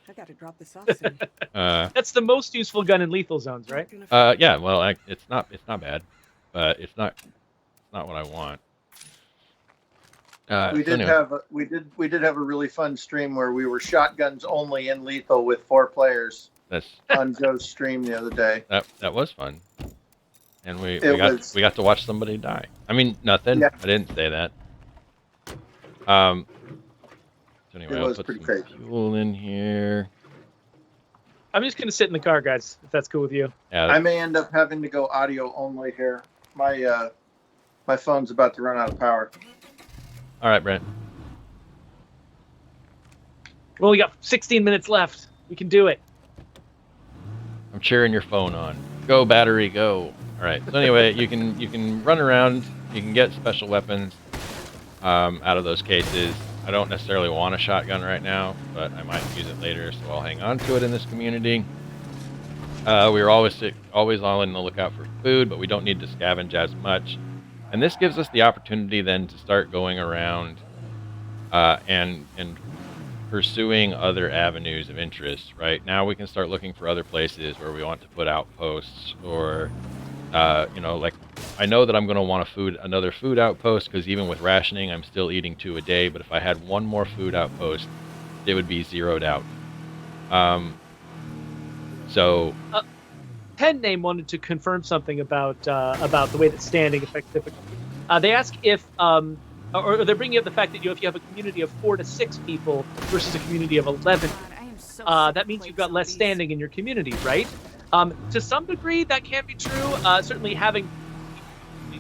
I gotta drop this off soon. That's the most useful gun in lethal zones, right? Yeah. Well, it's not bad, but it's not what I want. We did have a really fun stream where we were shotguns only in lethal with 4 players. That's on Joe's stream the other day. That was fun, and we got to watch somebody die. I mean, nothing. Yeah. I didn't say that. So anyway, I'll put some fuel in here. I'm just gonna sit in the car, guys, if that's cool with you. Yeah. I may end up having to go audio only here. My phone's about to run out of power. All right, Brent. Well, we got 16 minutes left. We can do it. I'm cheering your phone on. Go, battery, go. All right. So anyway, you can run around. You can get special weapons out of those cases. I don't necessarily want a shotgun right now, but I might use it later, so I'll hang on to it in this community. We're always all in the lookout for food, but we don't need to scavenge as much. And this gives us the opportunity then to start going around and pursuing other avenues of interest. Right now, we can start looking for other places where we want to put outposts, or I know that I'm going to want another food outpost, because even with rationing, I'm still eating 2 a day. But if I had one more food outpost, it would be zeroed out. So Pen Name wanted to confirm something about the way that standing affects difficulty. They ask if or they're bringing up the fact that if you have a community of 4 to 6 people versus a community of 11, God, I am so that means you've got less standing in your community, right? To some degree, that can be true. Certainly, having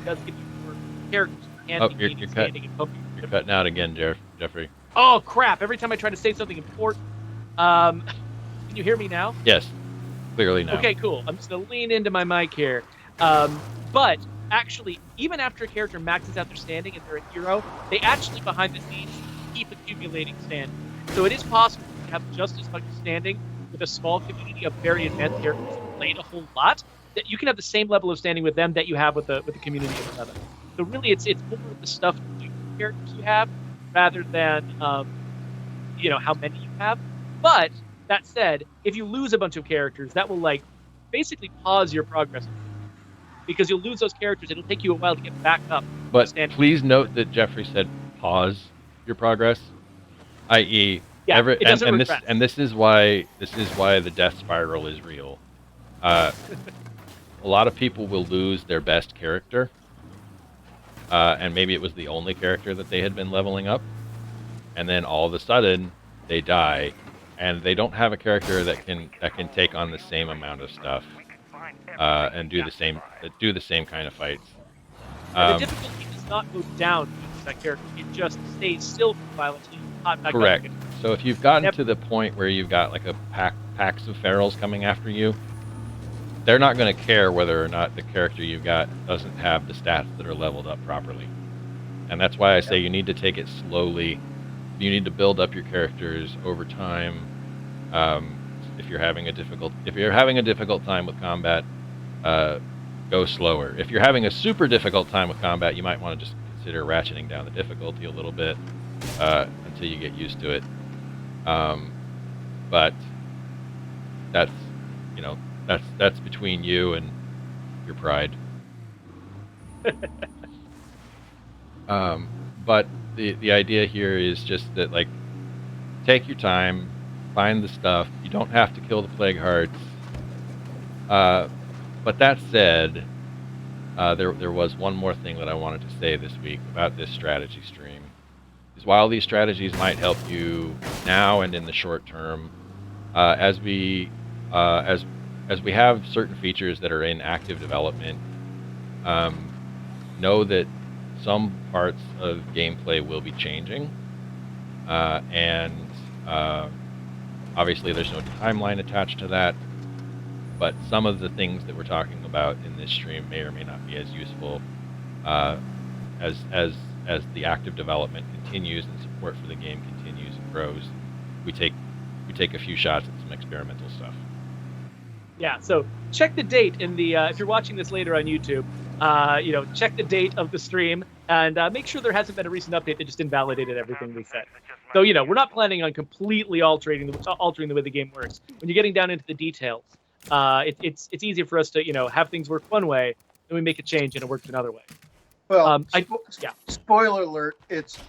does give you more characters and standing and pumping. you're cutting out again, Geoffrey. Oh crap! Every time I try to say something important, can you hear me now? Yes, clearly now. Okay, cool. I'm just gonna lean into my mic here. But actually, even after a character maxes out their standing and they're a hero, they actually behind the scenes keep accumulating standing. So it is possible to have just as much standing with a small community of very advanced characters who played a whole lot. That you can have the same level of standing with them that you have with the community of another. So really, it's more of the stuff to do with characters you have rather than how many you have. But that said, if you lose a bunch of characters, that will basically pause your progress because you'll lose those characters. It'll take you a while to get back up. But please note that Geoffrey said pause your progress, i.e. it doesn't regress. This is why the death spiral is real. A lot of people will lose their best character, and maybe it was the only character that they had been leveling up, and then all of a sudden they die, and they don't have a character that can take on the same amount of stuff and do the same kind of fights. The difficulty does not go down with that character; it just stays still for a while until you pop back correct. up again. So if you've gotten to the point where you've got like a packs of ferals coming after you, they're not going to care whether or not the character you've got doesn't have the stats that are leveled up properly. And that's why I say you need to take it slowly. You need to build up your characters over time. If you're having a difficult time with combat, go slower. If you're having a super difficult time with combat, you might want to just consider ratcheting down the difficulty a little bit until you get used to it. But that's that's between you and your pride. But the idea here is just that take your time, find the stuff. You don't have to kill the plague hearts. But that said, there was one more thing that I wanted to say this week about this strategy stream. Is while these strategies might help you now and in the short term, as we have certain features that are in active development, know that some parts of gameplay will be changing, and obviously there's no timeline attached to that, but some of the things that we're talking about in this stream may or may not be as useful as the active development continues and support for the game continues and grows. We take a few shots at some experimental stuff. Yeah, so check the date in the if you're watching this later on YouTube, check the date of the stream and make sure there hasn't been a recent update that just invalidated everything we said. So we're not planning on completely altering the way the game works. When you're getting down into the details, it's easier for us to have things work one way, then we make a change and it works another way. Well, spoiler alert, it's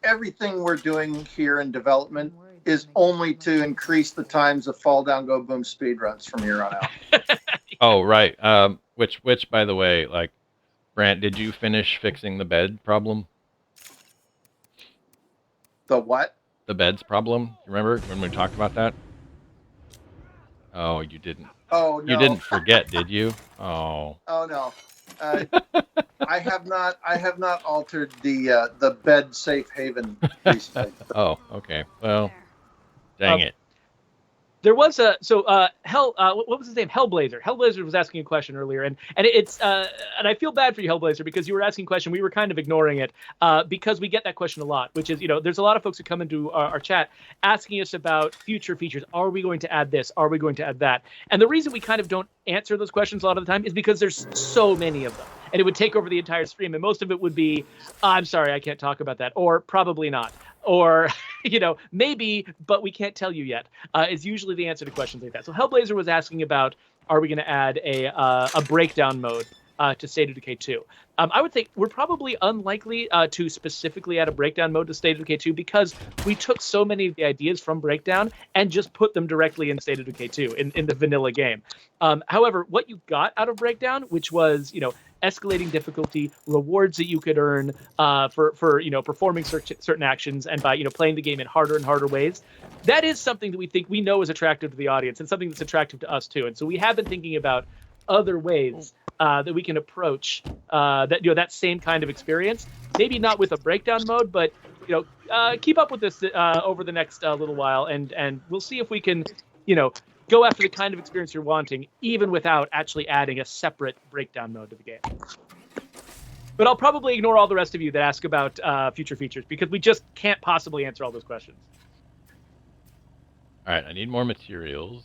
everything we're doing here in development is only to increase the times of fall down go boom speed runs from here on out. Oh, right. Which by the way, Brant, did you finish fixing the bed problem? The what? The beds problem. Remember when we talked about that? Oh, you didn't. Oh no. You didn't forget, did you? Oh. Oh no. I have not altered the bed safe haven recently. Oh, okay. Well, dang it. There was what was his name? Hellblazer. Hellblazer was asking a question earlier, and it's and I feel bad for you, Hellblazer, because you were asking a question, we were kind of ignoring it, because we get that question a lot, which is, there's a lot of folks who come into our chat asking us about future features. Are we going to add this? Are we going to add that? And the reason we kind of don't answer those questions a lot of the time is because there's so many of them, and it would take over the entire stream, and most of it would be, I'm sorry, I can't talk about that, or probably not. Or, maybe, but we can't tell you yet, is usually the answer to questions like that. So Hellblazer was asking about, are we going to add a breakdown mode to State of Decay 2. I would think we're probably unlikely to specifically add a breakdown mode to State of Decay 2 because we took so many of the ideas from Breakdown and just put them directly in State of Decay 2 in the vanilla game. However, what you got out of Breakdown, which was, escalating difficulty, rewards that you could earn for performing certain actions, and by playing the game in harder and harder ways, that is something that we know is attractive to the audience and something that's attractive to us too. And so we have been thinking about other ways that we can approach that same kind of experience. Maybe not with a breakdown mode, but keep up with this over the next little while, and we'll see if we can go after the kind of experience you're wanting, even without actually adding a separate breakdown mode to the game. But I'll probably ignore all the rest of you that ask about future features, because we just can't possibly answer all those questions. All right, I need more materials,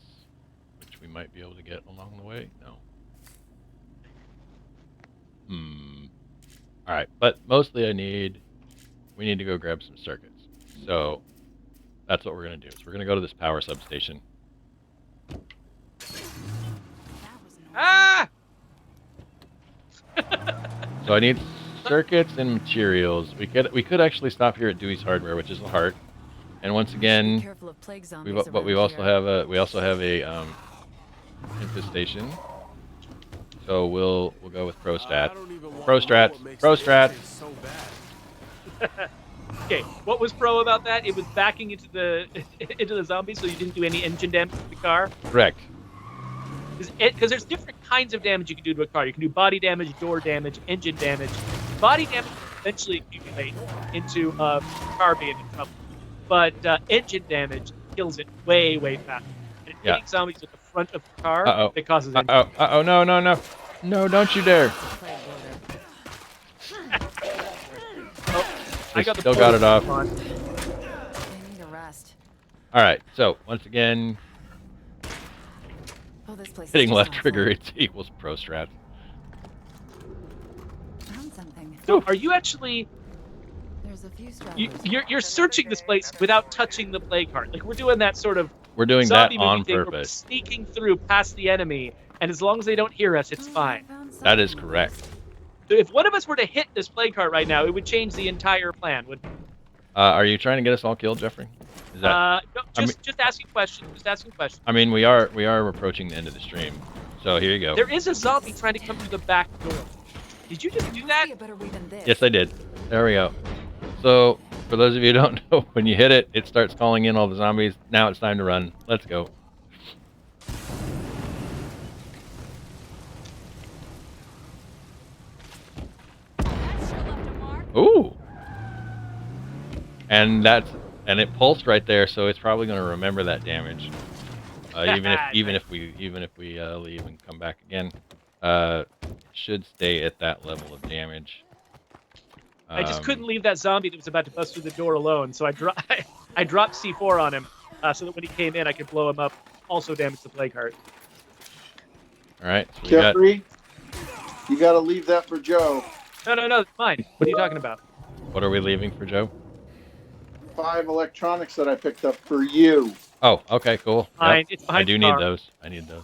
which we might be able to get along the way. No. All right, but mostly we need to go grab some circuits. So that's what we're going to do. So we're going to go to this power substation. Ah! So I need circuits and materials. We could actually stop here at Dewey's Hardware, which is the heart. And once again, we also have a infestation. So we'll go with pro strats. Okay, what was pro about that? It was backing into the zombies, so you didn't do any engine damage to the car. Correct. Because there's different kinds of damage you can do to a car. You can do body damage, door damage, engine damage. Body damage eventually accumulate into a car being in trouble, but engine damage kills it way, way faster. And hitting zombies at the front of the car, it causes engine. No, don't you dare. I got still got it off. They need a rest. All right, so once again, This place hitting is left just trigger it equals pro strat. found something. So are you actually There's a few you're searching this place without touching the play card? Like, we're doing that sort of We're doing that zombie movie on thing where we're purpose. sneaking through past the enemy, and as long as they don't hear us, it's fine. That is correct. So if one of us were to hit this play card right now, it would change the entire plan. Are you trying to get us all killed, Geoffrey? Is that? No, just asking questions. Just asking questions. I mean, we are approaching the end of the stream, so here you go. There is a zombie trying to come through the back door. Did you just do that? Yes, I did. There we go. So, for those of you who don't know, when you hit it, it starts calling in all the zombies. Now it's time to run. Let's go. Ooh. And it pulsed right there, so it's probably going to remember that damage. Even if we leave and come back again, it should stay at that level of damage. I just couldn't leave that zombie that was about to bust through the door alone, so I dropped C4 on him so that when he came in, I could blow him up. Also damage the play card. All right, so Geoffrey, you got to leave that for Joe. No, it's mine. What are you talking about? What are we leaving for Joe? 5 electronics that I picked up for you. Oh, okay, cool. Fine, it's behind I do the need car. those. I need those.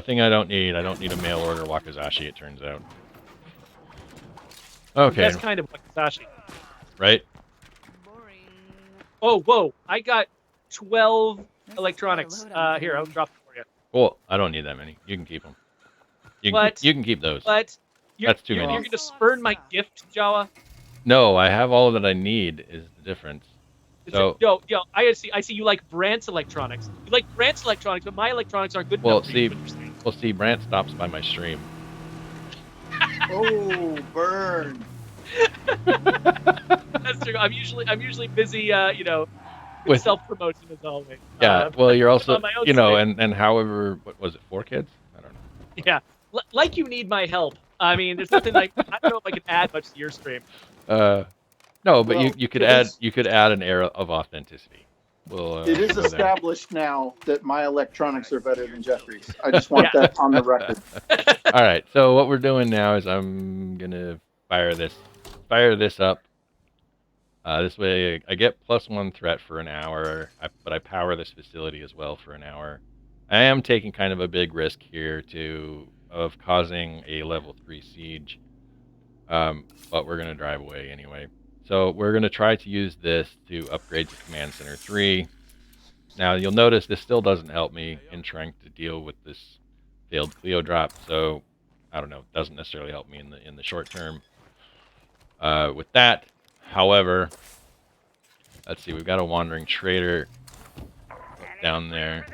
Thing I don't need. I don't need a mail order Wakizashi, it turns out. Okay. That's kind of Wakizashi. Right? Oh, whoa! I got 12 electronics. Here, I'll drop them for you. Cool. I don't need that many. You can keep them. You can keep those. But That's too many. You're going to spurn my gift, Jawa? No, I have all that I need. Is the difference? So Yo, I see. You like Brant's electronics. You like Brant's electronics, but my electronics aren't good enough. Well, see, Brant stops by my stream. Oh, burn. That's true. I'm usually busy, with self-promotion as always. Yeah. Well, you're also, on my own and however, what was it? 4 kids? I don't know. Yeah. Like you need my help. I mean, there's nothing like I don't know if I can add much to your stream. No, but Well, you could add an air of authenticity. It is established now that my electronics are better than Geoffrey's. I just want that on the record. All right. So what we're doing now is I'm gonna fire this up. This way I get +1 threat for an hour, but I power this facility as well for an hour. I am taking kind of a big risk here of causing a level 3 siege, but we're going to drive away anyway. So we're going to try to use this to upgrade to Command Center 3. Now you'll notice this still doesn't help me in trying to deal with this failed Clio drop, so I don't know, it doesn't necessarily help me in the short term. With that, however, let's see, we've got a wandering trader down there.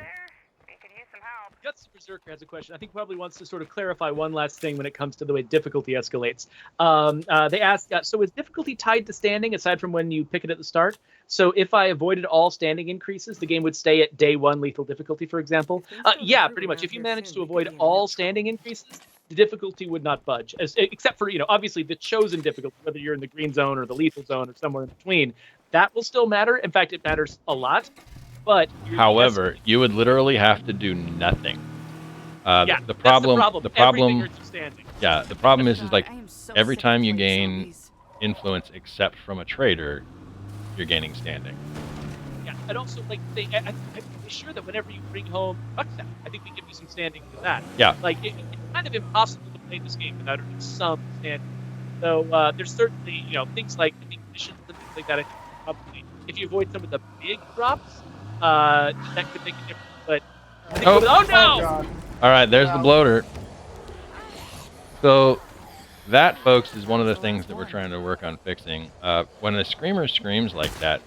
Guts Berserker has a question. I think probably wants to sort of clarify one last thing when it comes to the way difficulty escalates. They ask, so is difficulty tied to standing aside from when you pick it at the start? So if I avoided all standing increases, the game would stay at day 1 lethal difficulty, for example? Yeah, pretty much. If you manage to avoid all standing increases, the difficulty would not budge, except for, obviously the chosen difficulty, whether you're in the green zone or the lethal zone or somewhere in between. That will still matter. In fact, it matters a lot. But however, you would literally have to do nothing. Yeah, the problem. Everything hurts you standing. Yeah, the problem is like every time you gain influence, except from a trader, you're gaining standing. Yeah, and also I'm sure that whenever you bring home Buckstaff, I think we give you some standing for that. Yeah. Like it's kind of impossible to play this game without some standing. So there's certainly things like conditions and things like that. I think probably if you avoid some of the big drops, that could make a difference. But oh no! God. All right, there's the bloater. So that, folks, is one of the things that we're trying to work on fixing. When a screamer screams like that,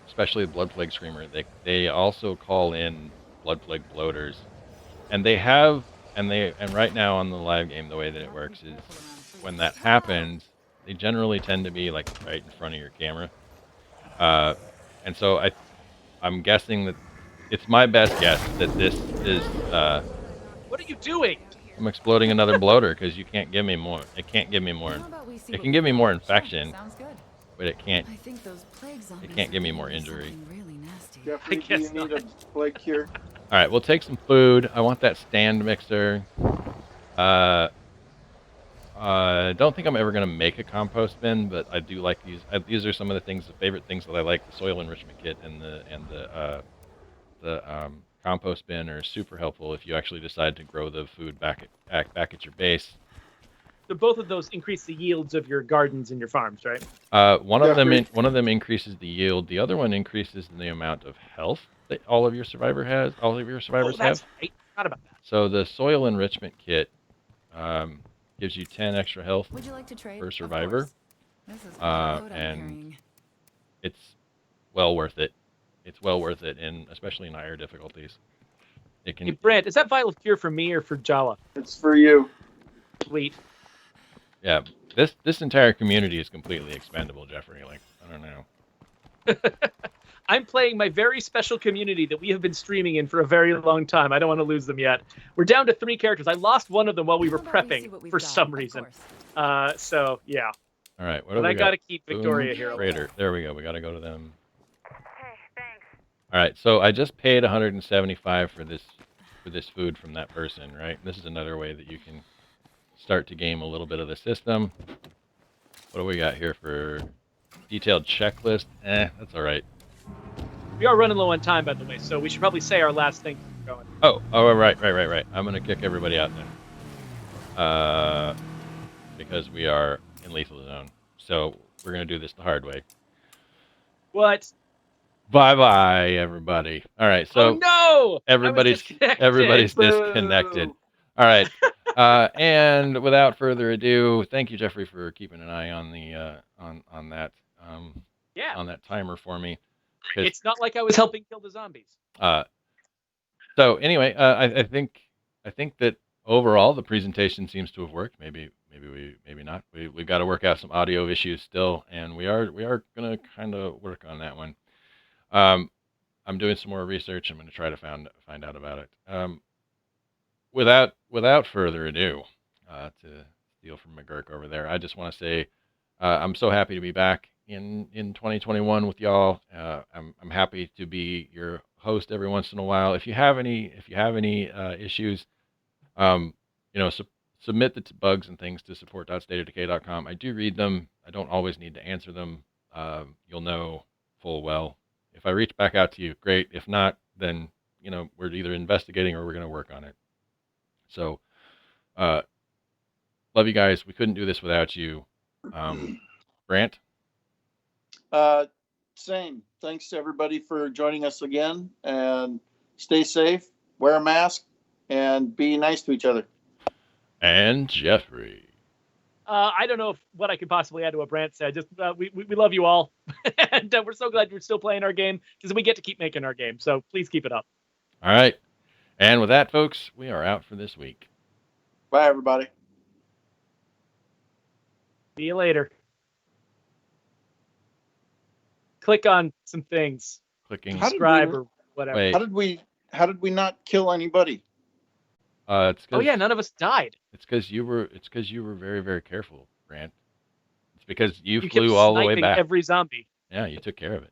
especially the Blood Plague screamer, they also call in Blood Plague bloaters, and right now on the live game, the way that it works is when that happens, they generally tend to be like right in front of your camera, and so I'm guessing that it's my best guess that this is. What are you doing? I'm exploding another bloater because you can't give me more. It can't give me more. It can give me more infection, but it can't. It can't give me more injury. Geoffrey, do you need a plague cure? All right, we'll take some food. I want that stand mixer. Don't think I'm ever gonna make a compost bin, but I do like these. These are some of the favorite things that I like. The soil enrichment kit and the compost bin are super helpful if you actually decide to grow the food back at your base. So both of those increase the yields of your gardens and your farms, right? One of them increases the yield. The other one increases the amount of health that all of your survivors have. That's right. Not about that. So the soil enrichment kit gives you 10 extra health Would you like to trade? per survivor, This is and it's well worth it. It's well worth it, especially in higher difficulties. It can. Hey, Brant, is that vial of cure for me or for Jala? It's for you. Sweet. Yeah, this entire community is completely expendable, Geoffrey. Like, I don't know. I'm playing my very special community that we have been streaming in for a very long time. I don't want to lose them yet. We're down to 3 characters. I lost one of them while we were prepping for some reason. So yeah. All right, what do But we I got? gotta keep Victoria here. Raider. There we go. We gotta go to them. All right, so I just paid 175 for this food from that person, right? This is another way that you can start to game a little bit of the system. What do we got here for detailed checklist? That's all right. We are running low on time, by the way, so we should probably say our last thing. Going. Oh, right. I'm gonna kick everybody out then, because we are in lethal zone. So we're gonna do this the hard way. What? Bye, everybody. All right, so oh no! everybody's disconnected. All right, and without further ado, thank you, Geoffrey, for keeping an eye on the on that on that timer for me. It's not like I was helping kill the zombies. So anyway, I think that overall the presentation seems to have worked. Maybe not. We've got to work out some audio issues still, and we are gonna kind of work on that one. I'm doing some more research. I'm going to try to find out about it. Without further ado, to steal from McGurk over there, I just want to say I'm so happy to be back in 2021 with y'all. I'm happy to be your host every once in a while. If you have any issues, submit the bugs and things to support.stateofdecay.com. I do read them. I don't always need to answer them. You'll know full well. If I reach back out to you, great. If not, then we're either investigating or we're going to work on it. So, love you guys. We couldn't do this without you. Brant? Same. Thanks to everybody for joining us again, and stay safe, wear a mask, and be nice to each other. And Geoffrey. I don't know what I could possibly add to what Brant said. Just we love you all, and we're so glad you're still playing our game because we get to keep making our game. So please keep it up. All right. And with that, folks, we are out for this week. Bye, everybody. See you later. Click on some things. Clicking. Subscribe or whatever. Wait. How did we not kill anybody? It's Oh yeah, none of us died. It's because you were very, very careful, Brant. It's because you You flew kept all the way sniping back. every zombie. Yeah, you took care of it.